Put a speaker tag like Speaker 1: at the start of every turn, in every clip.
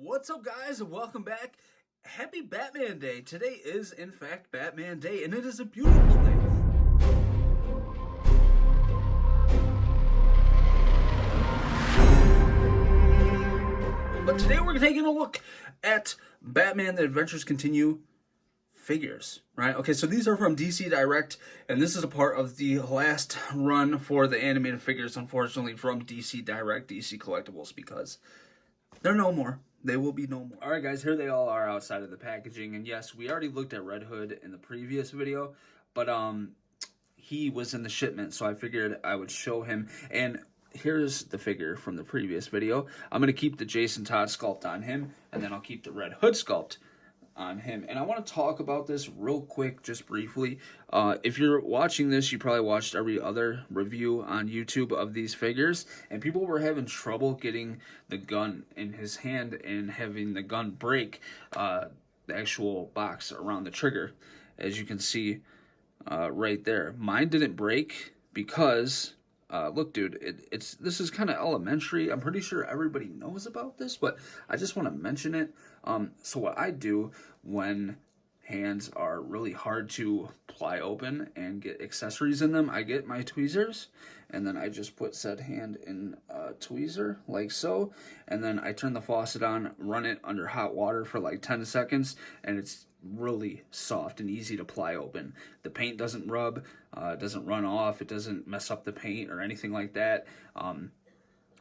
Speaker 1: What's up, guys, and welcome back. Happy Batman Day. Today is, in fact, Batman Day, and it is a beautiful day. But today we're taking a look at Batman The Adventures Continue figures, right? Okay, so these are from DC Direct, and this is a part of the last run for the animated figures, unfortunately, from DC Direct, DC Collectibles, because they're no more. They will be no more. All right, guys, here they all are outside of the packaging. And yes, we already looked at Red Hood in the previous video, but he was in the shipment, so I figured I would show him. And here's the figure from the previous video. I'm going to keep the Jason Todd sculpt on him, and then I'll keep the Red Hood sculpt on him. And I want to talk about this real quick, just briefly. If you're watching this, you probably watched every other review on YouTube of these figures, and people were having trouble getting the gun in his hand and having the gun break the actual box around the trigger, as you can see right there. Mine didn't break because look, dude, this is kind of elementary. I'm pretty sure everybody knows about this, but I just want to mention it. So what I do when hands are really hard to ply open and get accessories in them, I get my tweezers, and then I just put said hand in a tweezer, like so, and then I turn the faucet on, run it under hot water for like 10 seconds, and it's really soft and easy to ply open. The paint doesn't rub, it doesn't run off, it doesn't mess up the paint or anything like that.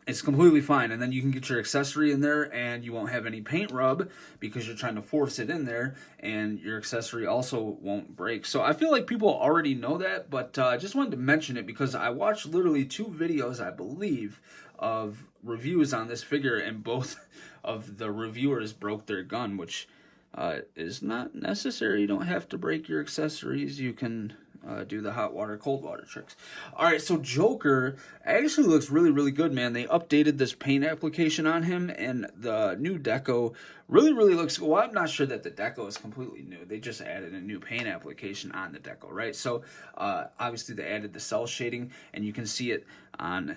Speaker 1: It's completely fine, and then you can get your accessory in there and you won't have any paint rub because you're trying to force it in there, and your accessory also won't break. So I feel like people already know that, but I just wanted to mention it because I watched literally 2 videos, I believe, of reviews on this figure, and both of the reviewers broke their gun, which is not necessary. You don't have to break your accessories. You can do the hot water, cold water tricks. All right, so Joker actually looks really, really good, man. They updated this paint application on him, and the new deco really, really looks, well, I'm not sure that the deco is completely new. They just added a new paint application on the deco, right? So obviously they added the cell shading, and you can see it on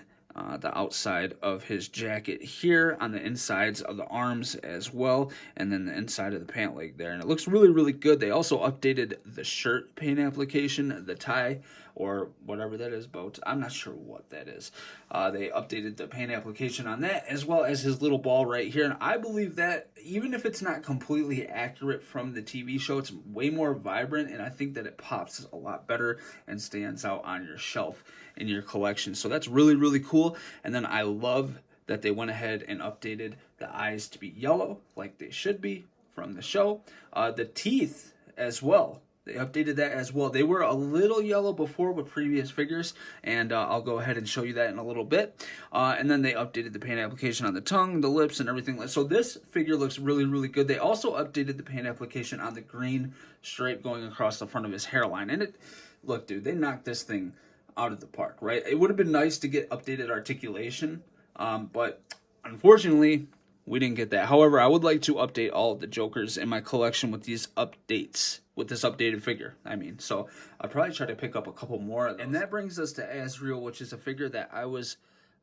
Speaker 1: the outside of his jacket here, on the insides of the arms as well, and then the inside of the pant leg there, and it looks really, really good. They also updated the shirt paint application, the tie, or whatever that is, boat, I'm not sure what that is. They updated the paint application on that, as well as his little ball right here, and I believe that even if it's not completely accurate from the TV show, it's way more vibrant, and I think that it pops a lot better and stands out on your shelf in your collection. So that's really, really cool. And then I love that they went ahead and updated the eyes to be yellow, like they should be from the show. The teeth as well, they updated that as well. They were a little yellow before with previous figures, and I'll go ahead and show you that in a little bit. And then they updated the paint application on the tongue, the lips, and everything. So this figure looks really, really good. They also updated the paint application on the green stripe going across the front of his hairline. And it, look, dude, they knocked this thing out of the park, right? It would have been nice to get updated articulation, but unfortunately, we didn't get that. However, I would like to update all of the Jokers in my collection with these updates, with this updated figure, I mean. So I'll probably try to pick up a couple more of those. And that brings us to Azriel, which is a figure that I was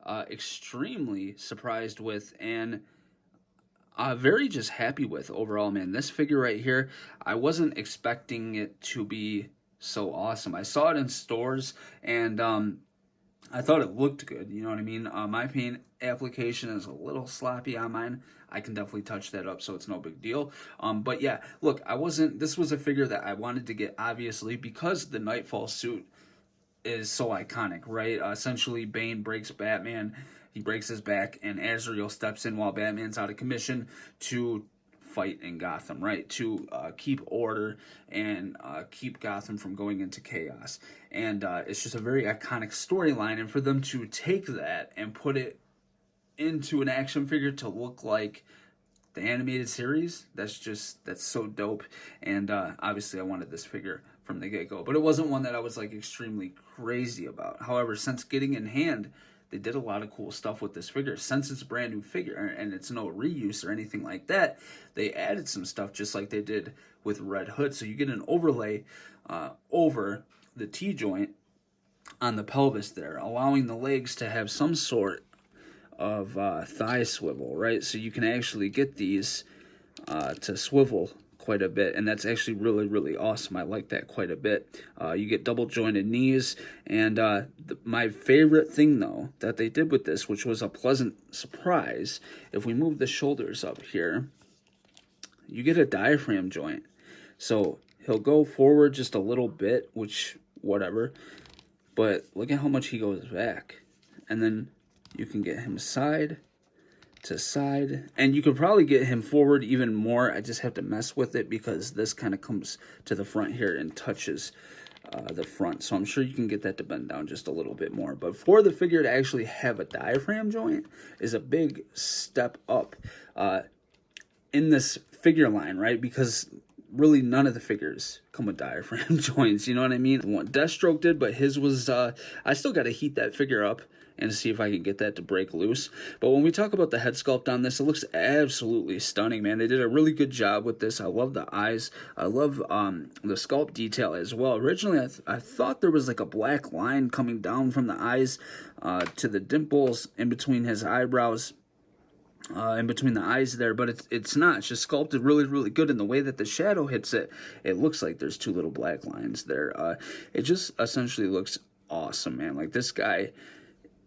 Speaker 1: extremely surprised with, and very just happy with overall, man. This figure right here, I wasn't expecting it to be so awesome. I saw it in stores, and I thought it looked good, you know what I mean? My paint application is a little sloppy on mine. I can definitely touch that up, so it's no big deal. But yeah, look, this was a figure that I wanted to get, obviously, because the Nightfall suit is so iconic, right? Essentially, Bane breaks Batman, he breaks his back, and Azrael steps in while Batman's out of commission to fight in Gotham, right? To keep order and keep Gotham from going into chaos. And it's just a very iconic storyline, and for them to take that and put it into an action figure to look like the animated series, that's so dope. And obviously I wanted this figure from the get-go, but it wasn't one that I was like extremely crazy about. However, since getting in hand, they did a lot of cool stuff with this figure. Since it's a brand new figure and it's no reuse or anything like that, they added some stuff just like they did with Red Hood. So you get an overlay over the T-joint on the pelvis there, allowing the legs to have some sort of thigh swivel, right? So you can actually get these to swivel quite a bit, and that's actually really, really awesome. I like that quite a bit. You get double jointed knees, and my favorite thing though that they did with this, which was a pleasant surprise, if we move the shoulders up here, you get a diaphragm joint. So he'll go forward just a little bit, which whatever, but look at how much he goes back, and then you can get him side to side, and you could probably get him forward even more. I just have to mess with it because this kind of comes to the front here and touches the front, so I'm sure you can get that to bend down just a little bit more. But for the figure to actually have a diaphragm joint is a big step up in this figure line, right? Because really none of the figures come with diaphragm joints, you know what I mean? What Deathstroke did, but his was, I still got to heat that figure up and see if I can get that to break loose. But when we talk about the head sculpt on this, it looks absolutely stunning, man. They did a really good job with this. I love the eyes. I love the sculpt detail as well. Originally, I thought there was like a black line coming down from the eyes to the dimples in between his eyebrows. In between the eyes there, but it's not. It's just sculpted really, really good. And the way that the shadow hits it, it looks like there's two little black lines there. It just essentially looks awesome, man. Like, this guy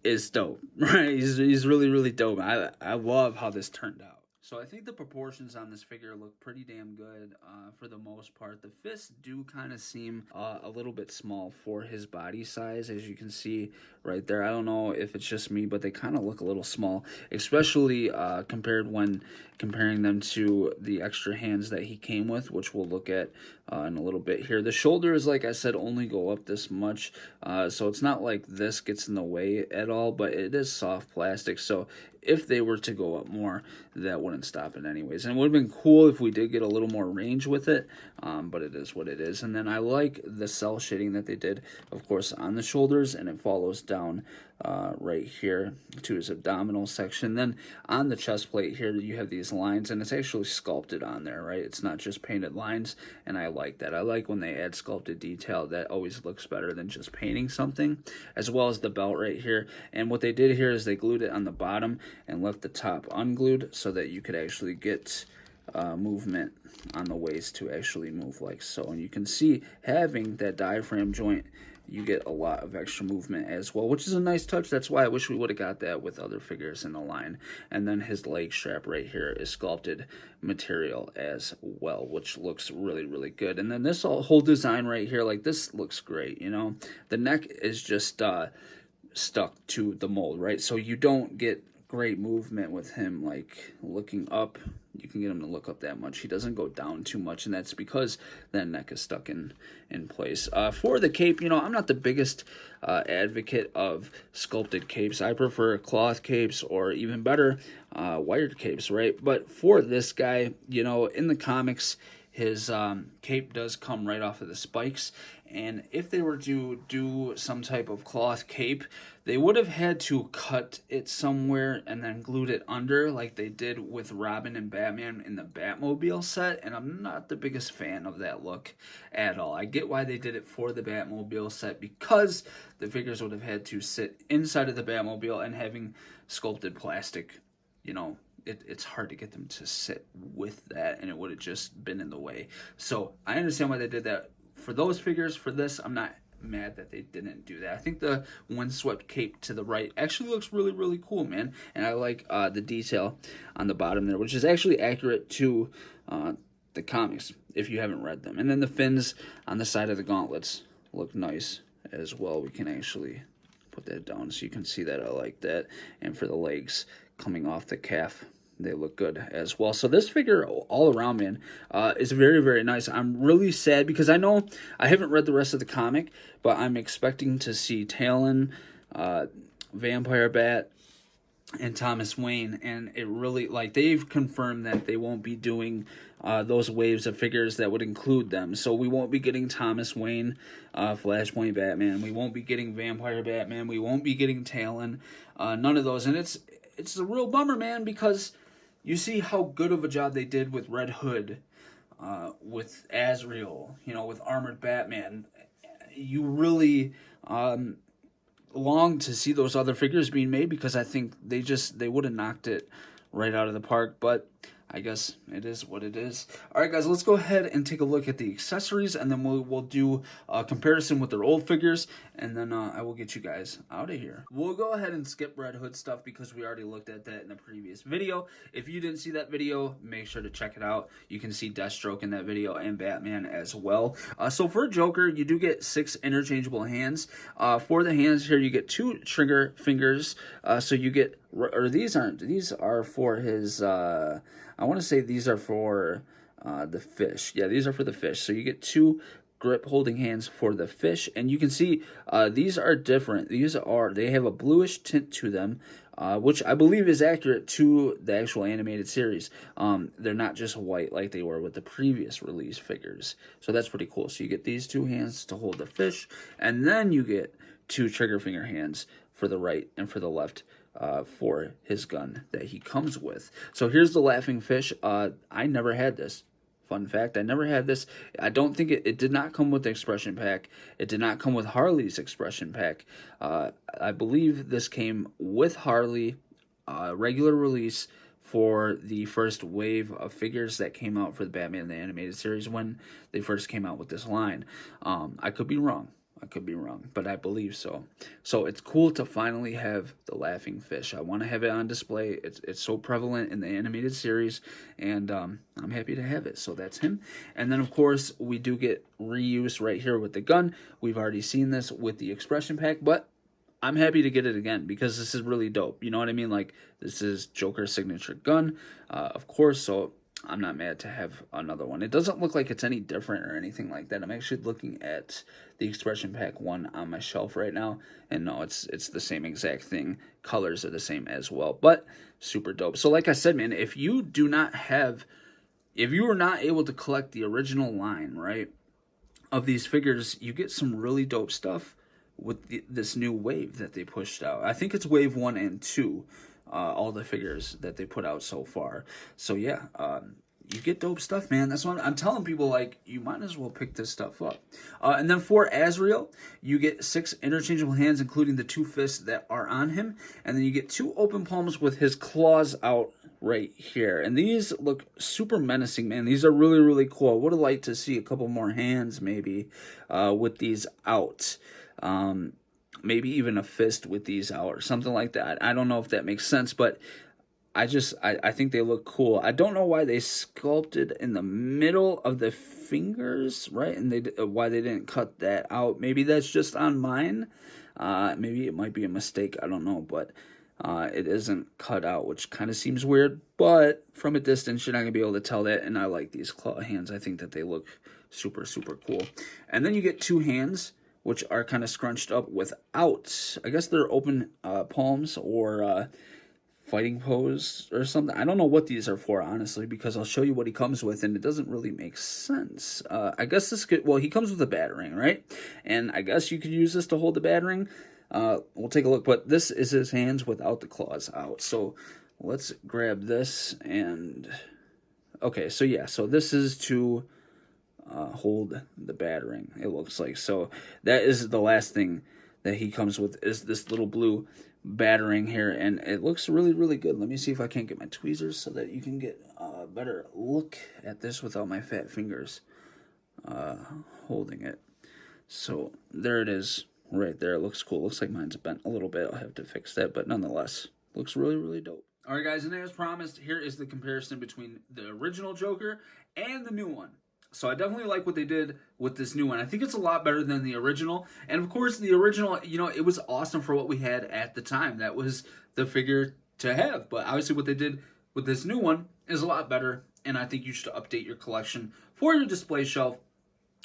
Speaker 1: is dope, right? He's really, really dope. I love how this turned out. So I think the proportions on this figure look pretty damn good for the most part. The fists do kind of seem a little bit small for his body size, as you can see right there. I don't know if it's just me, but they kind of look a little small, especially comparing them to the extra hands that he came with, which we'll look at in a little bit here. The shoulders, like I said, only go up this much, so it's not like this gets in the way at all, but it is soft plastic, so if they were to go up more, that wouldn't stop it anyways. And it would have been cool if we did get a little more range with it, but it is what it is. And then I like the cell shading that they did, of course, on the shoulders, and it follows down right here to his abdominal section. Then on the chest plate here, you have these lines, and it's actually sculpted on there, right? It's not just painted lines, and I like that. I like when they add sculpted detail. That always looks better than just painting something. As well as the belt right here. And what they did here is they glued it on the bottom and left the top unglued so that you could actually get movement on the waist to actually move like so. And you can see, having that diaphragm joint, you get a lot of extra movement as well, which is a nice touch. That's why I wish we would have got that with other figures in the line. And then his leg strap right here is sculpted material as well, which looks really, really good. And then this whole design right here, like, this looks great, you know? The neck is just stuck to the mold, right? So you don't get great movement with him, like looking up. You can get him to look up that much. He doesn't go down too much, and that's because that neck is stuck in place. For the cape, you know, I'm not the biggest advocate of sculpted capes. I prefer cloth capes, or even better, wired capes, right? But for this guy, you know, in the comics, his cape does come right off of the spikes, and if they were to do some type of cloth cape, they would have had to cut it somewhere and then glued it under, like they did with Robin and Batman in the Batmobile set, and I'm not the biggest fan of that look at all. I get why they did it for the Batmobile set, because the figures would have had to sit inside of the Batmobile, and having sculpted plastic, you know, it's hard to get them to sit with that, and it would have just been in the way. So I understand why they did that for those figures. For this, I'm not mad that they didn't do that. I think the windswept cape to the right actually looks really, really cool, man. And I like the detail on the bottom there, which is actually accurate to the comics if you haven't read them. And then the fins on the side of the gauntlets look nice as well. We can actually put that down so you can see that. I like that. And for the legs coming off the calf, they look good as well. So this figure all around, man, is very, very nice. I'm really sad because I know I haven't read the rest of the comic, but I'm expecting to see Talon, Vampire Bat, and Thomas Wayne, and it really, like, they've confirmed that they won't be doing those waves of figures that would include them. So we won't be getting Thomas Wayne, Flashpoint Batman. We won't be getting Vampire Batman. We won't be getting Talon. None of those, and it's a real bummer, man, because you see how good of a job they did with Red Hood, with Azrael, you know, with Armored Batman. You really long to see those other figures being made, because I think they would have knocked it right out of the park, but I guess it is what it is. All right, guys, let's go ahead and take a look at the accessories, and then we'll do a comparison with their old figures, and then I will get you guys out of here. We'll go ahead and skip Red Hood stuff because we already looked at that in the previous video. If you didn't see that video, make sure to check it out. You can see Deathstroke in that video and Batman as well. So for Joker, you do get 6 interchangeable hands. For the hands here, you get 2 trigger fingers. So you get, or these are for his, I want to say these are for the fish. Yeah, these are for the fish. So you get 2 grip holding hands for the fish, and you can see these are different. They have a bluish tint to them, which I believe is accurate to the actual animated series. They're not just white like they were with the previous release figures. So that's pretty cool. So you get these 2 hands to hold the fish, and then you get 2 trigger finger hands for the right and for the left for his gun that he comes with. So here's the laughing fish. I never had this. Fun fact, I never had this. I don't think it did not come with the expression pack. It did not come with Harley's expression pack. I believe this came with Harley, regular release, for the first wave of figures that came out for the Batman the Animated Series when they first came out with this line. I could be wrong. But I believe so. So it's cool to finally have the laughing fish. I want to have it on display. It's so prevalent in the animated series, and I'm happy to have it. So that's him. And then, of course, we do get reuse right here with the gun. We've already seen this with the expression pack, but I'm happy to get it again because this is really dope. You know what I mean? Like, this is Joker's signature gun, of course, so I'm not mad to have another one. It doesn't look like it's any different or anything like that. I'm actually looking at the expression pack one on my shelf right now, and no, it's the same exact thing. Colors are the same as well, but super dope. So like I said, man, if you were not able to collect the original line, right, of these figures, you get some really dope stuff with this new wave that they pushed out. I think it's wave 1 and 2. All the figures that they put out so far. So yeah, you get dope stuff, man. That's what I'm telling people, like, you might as well pick this stuff up. And then for Azrael, you get 6 interchangeable hands, including the 2 fists that are on him. And then you get 2 open palms with his claws out right here. And these look super menacing, man. These are really, really cool. I would have liked to see a couple more hands, maybe, with these out. Maybe even a fist with these out or something like that. I don't know if that makes sense, but I think they look cool. I don't know why they sculpted in the middle of the fingers, right? And why they didn't cut that out. Maybe that's just on mine. Maybe it might be a mistake. I don't know, but it isn't cut out, which kind of seems weird. But from a distance, you're not going to be able to tell that. And I like these claw hands. I think that they look super, super cool. And then you get 2 hands, which are kind of scrunched up without, I guess they're open palms or fighting pose or something. I don't know what these are for, honestly, because I'll show you what he comes with, and it doesn't really make sense. I guess he comes with a Batarang, right? And I guess you could use this to hold the Batarang. We'll take a look, but this is his hands without the claws out. So let's grab this, and okay, so yeah, so this is to hold the Batarang, it looks like. So that is the last thing that he comes with, is this little blue Batarang here, and it looks really, really good. Let me see if I can't get my tweezers so that you can get a better look at this without my fat fingers holding it. So there it is right there. It looks cool. Looks like mine's bent a little bit. I'll have to fix that, but nonetheless, looks really, really dope. All right, guys, and as promised, here is the comparison between the original Joker and the new one. So I definitely like what they did with this new one. I think it's a lot better than the original. And of course, the original, you know, it was awesome for what we had at the time. That was the figure to have. But obviously what they did with this new one is a lot better. And I think you should update your collection for your display shelf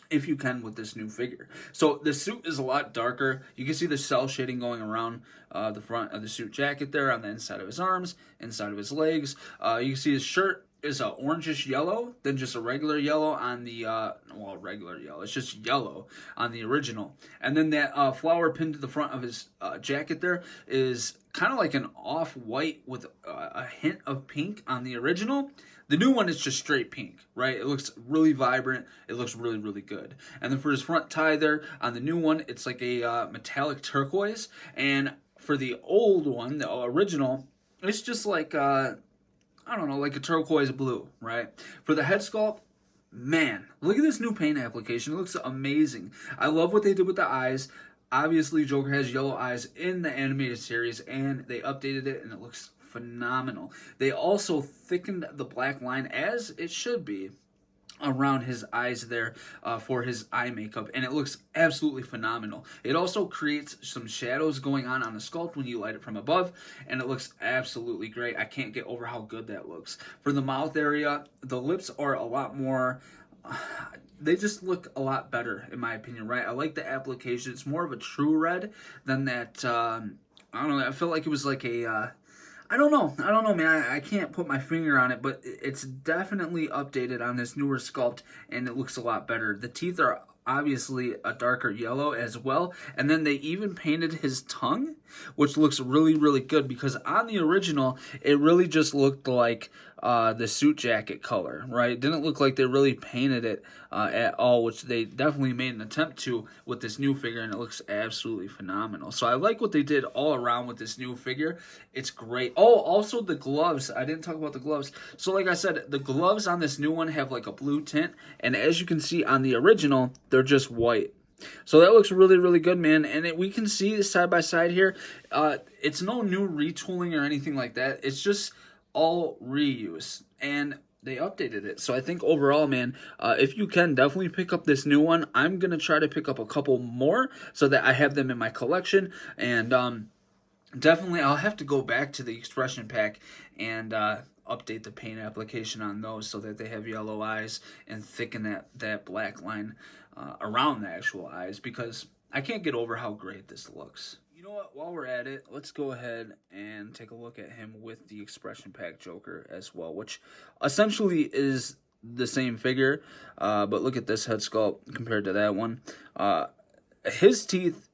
Speaker 1: if you can with this new figure. So the suit is a lot darker. You can see the cell shading going around the front of the suit jacket there, on the inside of his arms, inside of his legs. You can see his shirt is a orangish yellow than just a regular yellow on the regular yellow. It's just yellow on the original. And then that flower pinned to the front of his jacket there is kind of like an off-white with a hint of pink on the original. The new one is just straight pink, right? It looks really vibrant. It looks really, really good. And then for his front tie there, on the new one, it's like a metallic turquoise. And for the old one, the original, it's just like, I don't know, like a turquoise blue, right? For the head sculpt, man, look at this new paint application. It looks amazing. I love what they did with the eyes. Obviously, Joker has yellow eyes in the animated series, and they updated it, and it looks phenomenal. They also thickened the black line, as it should be, around his eyes there for his eye makeup, and it looks absolutely phenomenal. It also creates some shadows going on the sculpt when you light it from above, and it looks absolutely great. I can't get over how good that looks. For the mouth area, the lips are a lot more... they just look a lot better, in my opinion, right? I like the application. It's more of a true red than that... I don't know. I felt like it was like a... I don't know, man. I can't put my finger on it, but it's definitely updated on this newer sculpt, and it looks a lot better. The teeth are obviously a darker yellow as well, and then they even painted his tongue, which looks really, really good, because on the original, it really just looked like the suit jacket color, right? It didn't look like they really painted it at all, which they definitely made an attempt to with this new figure, and it looks absolutely phenomenal. So I like what they did all around with this new figure. It's great. Oh, also the gloves. I didn't talk about the gloves. So like I said, the gloves on this new one have like a blue tint, and as you can see on the original, they're just white. So that looks really, really good, man. And we can see side by side here. It's no new retooling or anything like that. It's just all reuse, and they updated it. So I think overall, man, if you can, definitely pick up this new one. I'm gonna try to pick up a couple more so that I have them in my collection, and definitely I'll have to go back to the expression pack and update the paint application on those so that they have yellow eyes and thicken that black line around the actual eyes, because I can't get over how great this looks. You know what, while we're at it, let's go ahead and take a look at him with the expression pack Joker as well, which essentially is the same figure, but look at this head sculpt compared to that one. His teeth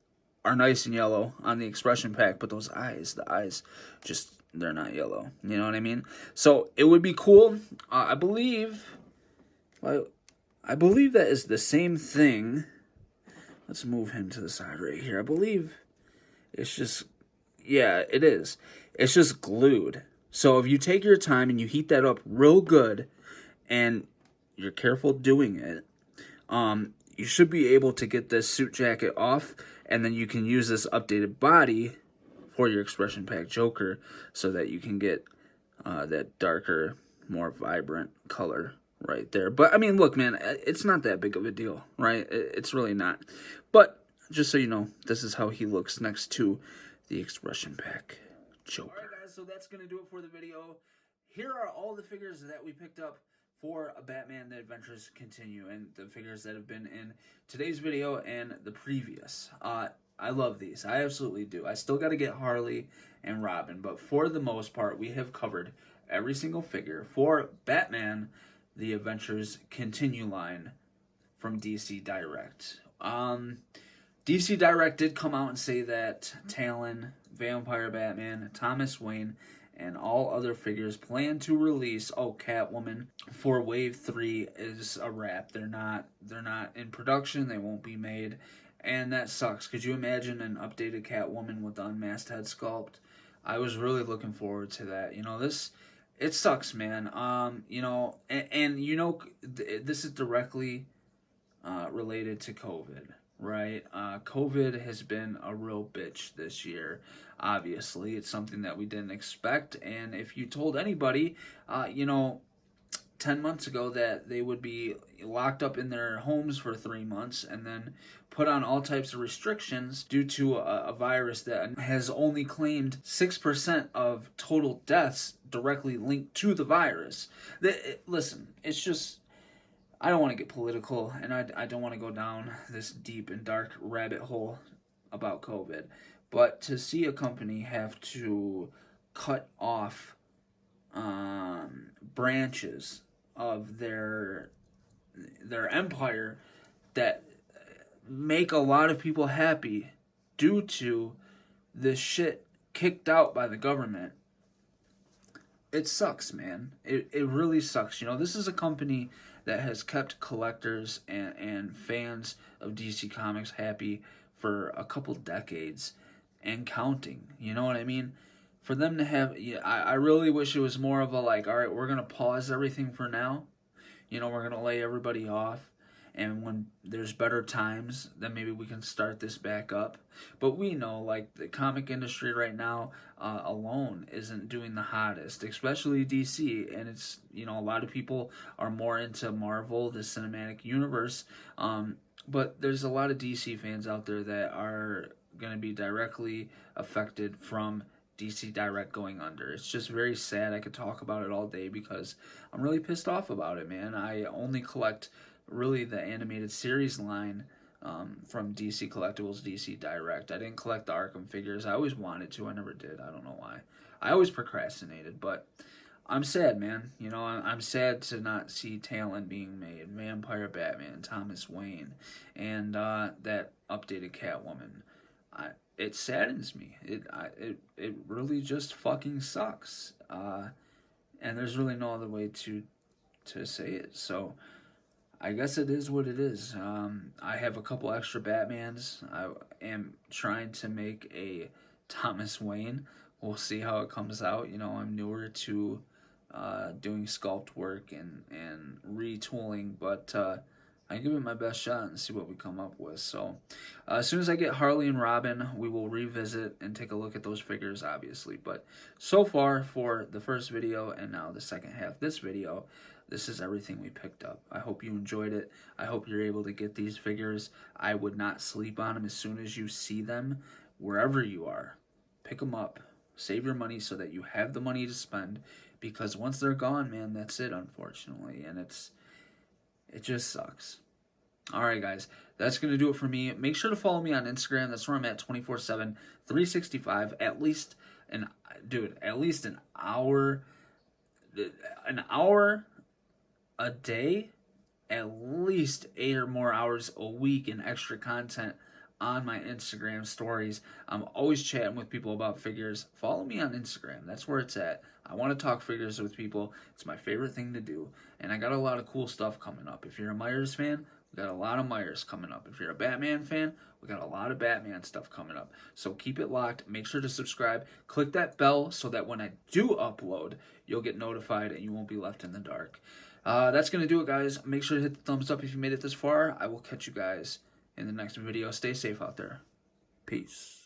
Speaker 1: are nice and yellow on the expression pack, but those eyes, the eyes, just, they're not yellow. You know what I mean? So it would be cool. I believe that is the same thing. Let's move him to the side right here. I believe it's just, yeah, it is. It's just glued. So if you take your time and you heat that up real good, and you're careful doing it, you should be able to get this suit jacket off, and then you can use this updated body for your expression pack Joker so that you can get that darker, more vibrant color right there. But I mean, look, man, it's not that big of a deal, right? It's really not. But just so you know, this is how he looks next to the expression pack Joker. All right, guys, so that's going to do it for the video. Here are all the figures that we picked up for Batman The Adventures Continue, and the figures that have been in today's video and the previous. I love these. I absolutely do. I still got to get Harley and Robin, but for the most part, we have covered every single figure for Batman The Adventures Continue line from DC Direct. DC Direct did come out and say that Talon, Vampire Batman, Thomas Wayne, and all other figures plan to release, Catwoman, for Wave 3 is a wrap. They're not in production. They won't be made. And that sucks. Could you imagine an updated Catwoman with the unmasked head sculpt? I was really looking forward to that. You know, it sucks, man. You know, and you know, this is directly related to COVID, right? COVID has been a real bitch this year. Obviously, it's something that we didn't expect. And if you told anybody, you know, 10 months ago that they would be locked up in their homes for 3 months and then put on all types of restrictions due to a virus that has only claimed 6% of total deaths directly linked to the virus. Listen, it's just, I don't want to get political, and I don't want to go down this deep and dark rabbit hole about COVID, but to see a company have to cut off branches of their empire that make a lot of people happy due to this shit kicked out by the government, it sucks, man. It really sucks. You know, this is a company that has kept collectors and fans of DC Comics happy for a couple decades and counting. You know what I mean? For them to have, yeah, I really wish it was more of a like, all right, we're gonna pause everything for now. You know, we're gonna lay everybody off, and when there's better times, then maybe we can start this back up. But we know, like, the comic industry right now alone isn't doing the hottest, especially DC. And it's, you know, a lot of people are more into Marvel, the cinematic universe. But there's a lot of DC fans out there that are going to be directly affected from DC Direct going under. It's just very sad. I could talk about it all day because I'm really pissed off about it, man. I only collect really the animated series line from DC Collectibles, DC Direct. I didn't collect the Arkham figures. I always wanted to. I never did. I don't know why. I always procrastinated, but I'm sad, man. You know, I'm sad to not see Talon being made. Vampire Batman, Thomas Wayne, and that updated Catwoman. It saddens me. It really just fucking sucks. And there's really no other way to say it. So I guess it is what it is. I have a couple extra Batmans. I am trying to make a Thomas Wayne. We'll see how it comes out. You know, I'm newer to doing sculpt work and retooling, but I give it my best shot and see what we come up with. So as soon as I get Harley and Robin, we will revisit and take a look at those figures, obviously. But so far, for the first video and now the second half of this video, this is everything we picked up. I hope you enjoyed it. I hope you're able to get these figures. I would not sleep on them. As soon as you see them, wherever you are, pick them up. Save your money so that you have the money to spend, because once they're gone, man, that's it, unfortunately. And it just sucks. Alright, guys, that's going to do it for me. Make sure to follow me on Instagram. That's where I'm at 24/7, 365, at least an hour a day, at least 8 or more hours a week in extra content on my Instagram stories. I'm always chatting with people about figures. Follow me on Instagram. That's where it's at. I want to talk figures with people. It's my favorite thing to do. And I got a lot of cool stuff coming up. If you're a Myers fan, we got a lot of Myers coming up. If you're a Batman fan, we got a lot of Batman stuff coming up. So keep it locked. Make sure to subscribe. Click that bell so that when I do upload, you'll get notified and you won't be left in the dark. That's going to do it, guys. Make sure to hit the thumbs up if you made it this far. I will catch you guys in the next video. Stay safe out there. Peace.